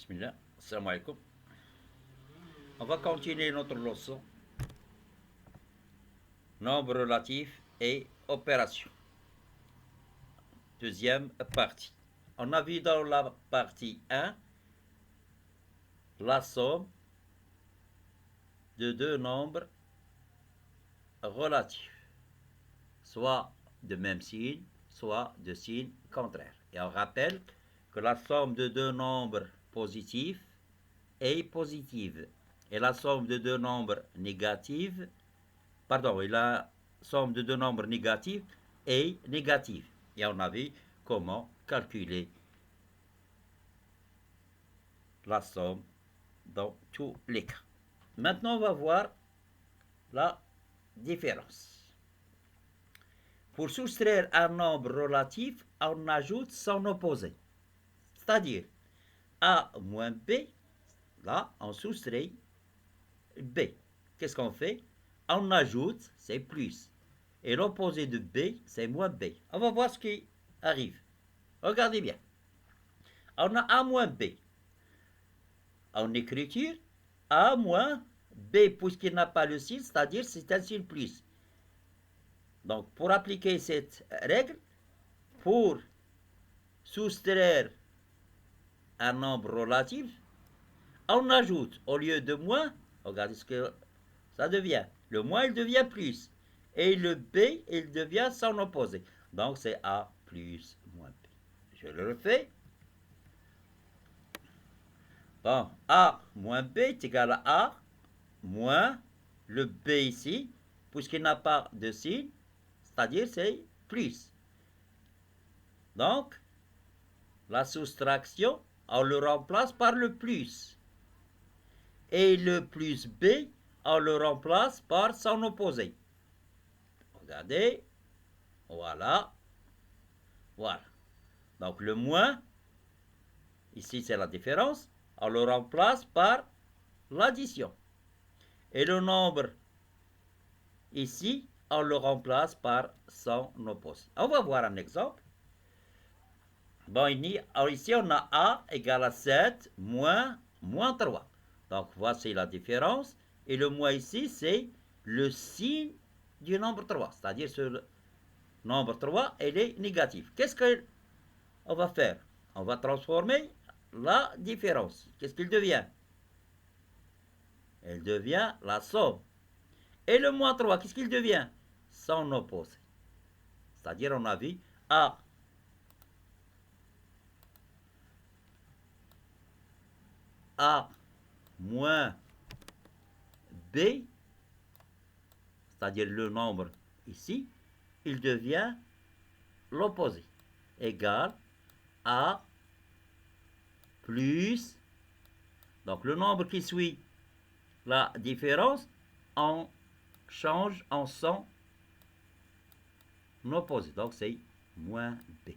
Bismillah, assalamu alaikum. On va continuer notre leçon. Nombre relatif et opération. Deuxième partie. On a vu dans la partie 1 la somme de deux nombres relatifs, soit de même signe, soit de signe contraire. Et on rappelle que la somme de deux nombres positifs est positive et la somme de deux nombres négatifs, et la somme de deux nombres négatifs est négative. Et on a vu comment calculer la somme dans tous les cas. Maintenant, on va voir la différence. Pour soustraire un nombre relatif, on ajoute son opposé. C'est-à-dire, A moins B, là, on soustrait B. Qu'est-ce qu'on fait? On ajoute, c'est plus. Et l'opposé de B, c'est moins B. On va voir ce qui arrive. Regardez bien. On a A moins B. En écriture, A moins B, puisqu'il n'a pas le signe, c'est-à-dire c'est un signe plus. Donc, pour appliquer cette règle, pour soustraire un nombre relatif, on ajoute, au lieu de moins, regardez ce que ça devient. Le moins, il devient plus. Et le B, il devient son opposé. Donc, c'est A plus moins B. Je le refais. Bon, A moins B est égal à A moins le B ici, puisqu'il n'a pas de signe, c'est-à-dire c'est plus. Donc, la soustraction, on le remplace par le plus. Et le plus B, on le remplace par son opposé. Regardez, voilà, voilà. Donc le moins, ici c'est la différence, on le remplace par l'addition. Et le nombre, ici, on le remplace par son opposé. On va voir un exemple. Bon, ici on a A égale à 7 moins 3. Donc voici la différence. Et le moins ici, c'est le signe du nombre 3. C'est-à-dire ce nombre 3, il est négatif. Qu'est-ce qu'on va faire? On va transformer la différence. Qu'est-ce qu'il devient? Elle devient la somme. Et le moins 3, qu'est-ce qu'il devient? Son opposé. C'est-à-dire, on a vu A moins B, c'est-à-dire le nombre ici, il devient l'opposé, égal A plus, donc le nombre qui suit la différence, on change en son opposé, donc c'est moins B.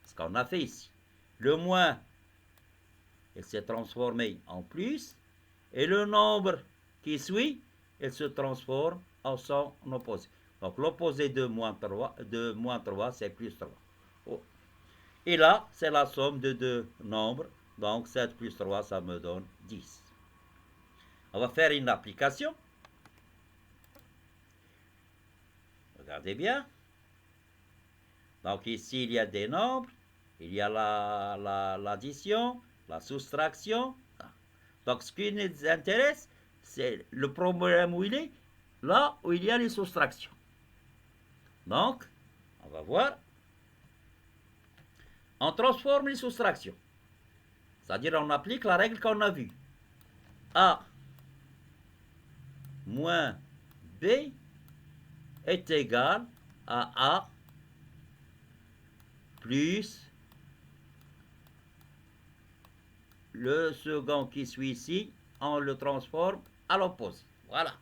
Ce qu'on a fait ici. Le moins, il s'est transformé en plus, et le nombre qui suit, il se transforme en son opposé. Donc l'opposé de moins 3, c'est plus 3. Oh. Et là, c'est la somme de deux nombres. Donc 7 plus 3, ça me donne 10. On va faire une application. Regardez bien. Donc ici, il y a des nombres. Il y a l'addition, la soustraction. Donc ce qui nous intéresse, c'est le problème où il est, là où il y a les soustractions. Donc, on va voir. On transforme les soustractions. C'est-à-dire on applique la règle qu'on a vue. A moins B est égal à A plus le second qui suit ici, on le transforme à l'opposé. Voilà.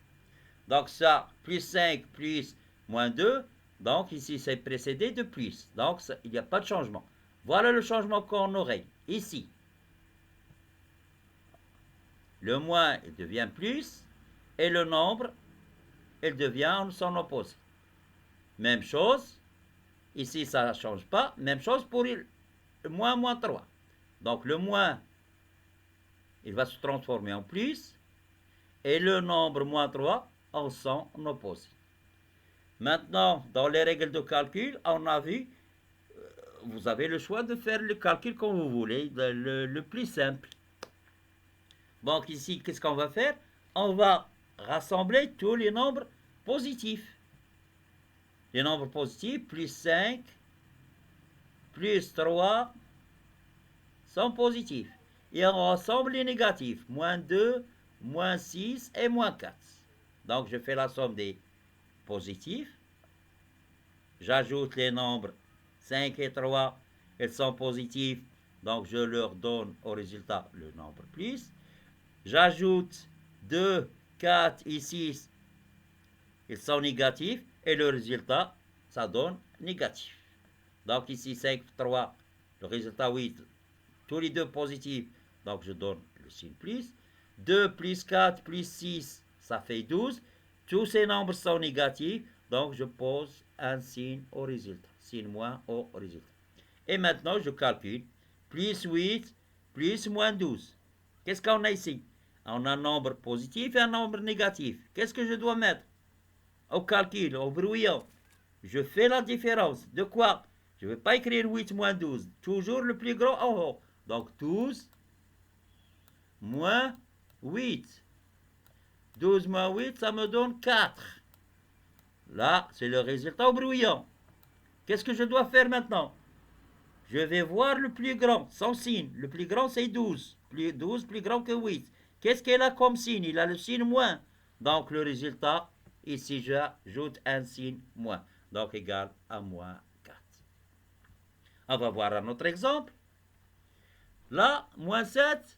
Donc ça, plus 5 plus moins 2, donc ici c'est précédé de plus. Donc ça, il n'y a pas de changement. Voilà le changement qu'on aurait ici. Le moins, il devient plus, et le nombre, il devient son opposé. Même chose, ici ça ne change pas, même chose pour le moins 3. Donc le moins il va se transformer en plus, et le nombre moins 3 en son opposé. Maintenant, dans les règles de calcul, on a vu, vous avez le choix de faire le calcul comme vous voulez, le plus simple. Donc ici, qu'est-ce qu'on va faire? On va rassembler tous les nombres positifs. Les nombres positifs, plus 5, plus 3, sont positifs. Et on rassemble les négatifs, moins 2, moins 6 et moins 4. Donc je fais la somme des positifs. J'ajoute les nombres 5 et 3, ils sont positifs, donc je leur donne au résultat le nombre plus. J'ajoute 2, 4 et 6, ils sont négatifs, et le résultat, ça donne négatif. Donc ici 5, 3, le résultat 8, tous les deux positifs, donc je donne le signe plus. 2 plus 4 plus 6, ça fait 12. Tous ces nombres sont négatifs, donc je pose un signe au résultat, signe moins au résultat. Et maintenant, je calcule plus 8 plus moins 12. Qu'est-ce qu'on a ici? On a un nombre positif et un nombre négatif. Qu'est-ce que je dois mettre au calcul, au brouillon? Je fais la différence. De quoi? Je ne vais pas écrire 8 moins 12. Toujours le plus gros en haut. Donc 12 moins 8. 12 moins 8, ça me donne 4. Là, c'est le résultat au brouillon. Qu'est-ce que je dois faire maintenant? Je vais voir le plus grand, son signe. Le plus grand, c'est 12. 12 plus grand que 8. Qu'est-ce qu'il a comme signe? Il a le signe moins. Donc, le résultat, ici, j'ajoute un signe moins. Donc, égal à moins 4. On va voir un autre exemple. Là, moins 7,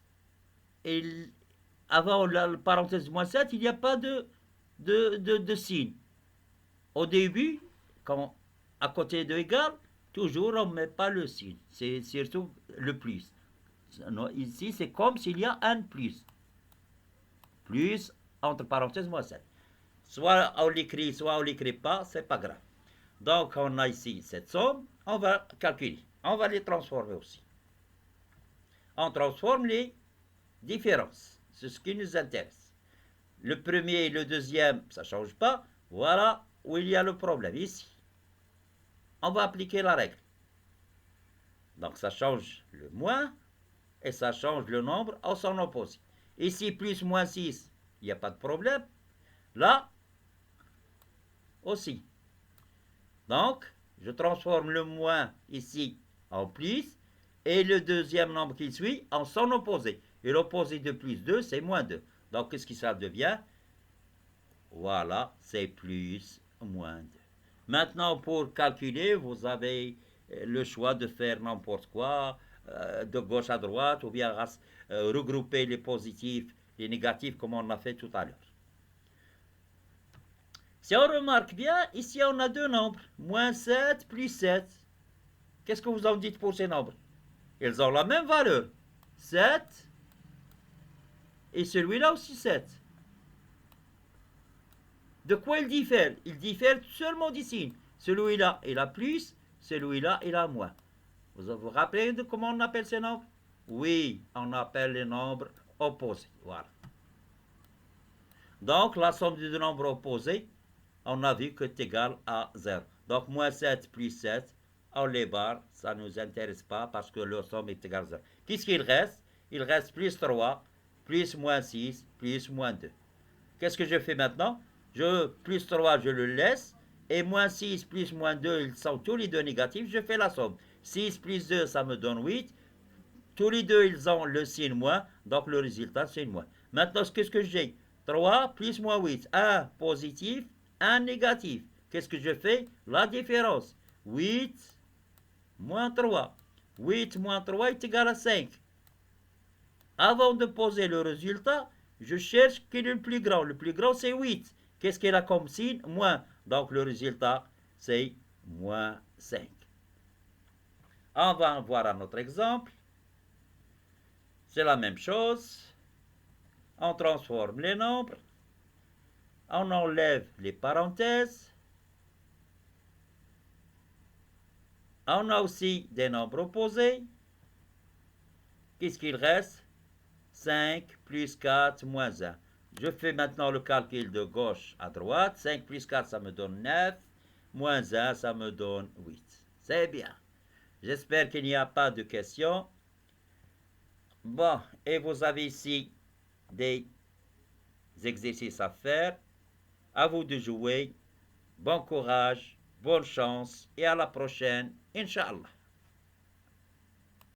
avant la parenthèse moins 7, il n'y a pas de signe. Au début, quand à côté de égal, toujours on ne met pas le signe. C'est surtout le plus. Ici, c'est comme s'il y a un plus. Plus, entre parenthèses, moins 7. Soit on l'écrit, soit on ne l'écrit pas, c'est pas grave. Donc, on a ici cette somme, on va calculer. On va les transformer aussi. On transforme les différences. C'est ce qui nous intéresse. Le premier et le deuxième, ça ne change pas. Voilà où il y a le problème, ici. On va appliquer la règle. Donc ça change le moins et ça change le nombre en son opposé. Ici, plus moins 6, il n'y a pas de problème. Là, aussi. Donc, je transforme le moins ici en plus et le deuxième nombre qui suit en son opposé. Et l'opposé de plus 2, c'est moins 2. Donc, qu'est-ce que ça devient? Voilà, c'est plus moins 2. Maintenant, pour calculer, vous avez le choix de faire n'importe quoi, de gauche à droite, ou bien regrouper les positifs, les négatifs, comme on a fait tout à l'heure. Si on remarque bien, ici on a deux nombres, moins 7 plus 7. Qu'est-ce que vous en dites pour ces nombres? Ils ont la même valeur, 7, et celui-là aussi 7. De quoi ils diffèrent? Ils diffèrent seulement du signe. Celui-là, il a plus, celui-là, il a moins. Vous vous rappelez de comment on appelle ces nombres? Oui, on appelle les nombres opposés. Voilà. Donc, la somme des deux nombres opposés, on a vu que est égale à 0. Donc, moins 7 plus 7, on les barre, ça ne nous intéresse pas parce que leur somme est égale à 0. Qu'est-ce qu'il reste? Il reste plus 3, plus moins 6, plus moins 2. Qu'est-ce que je fais maintenant? Plus 3, je le laisse. Et moins 6 plus moins 2, ils sont tous les deux négatifs. Je fais la somme. 6 plus 2, ça me donne 8. Tous les deux, ils ont le signe moins. Donc, le résultat, c'est moins. Maintenant, qu'est-ce que j'ai? 3 plus moins 8. Un positif, un négatif. Qu'est-ce que je fais? La différence. 8 moins 3. 8 moins 3 est égal à 5. Avant de poser le résultat, je cherche quel est le plus grand. Le plus grand, c'est 8. Qu'est-ce qu'il a comme signe? Moins. Donc, le résultat, c'est moins 5. On va voir un autre exemple. C'est la même chose. On transforme les nombres. On enlève les parenthèses. On a aussi des nombres opposés. Qu'est-ce qu'il reste? 5 plus 4 moins 1. Je fais maintenant le calcul de gauche à droite. 5 plus 4, ça me donne 9. Moins 1, ça me donne 8. C'est bien. J'espère qu'il n'y a pas de questions. Bon, et vous avez ici des exercices à faire. À vous de jouer. Bon courage, bonne chance et à la prochaine, Inch'Allah.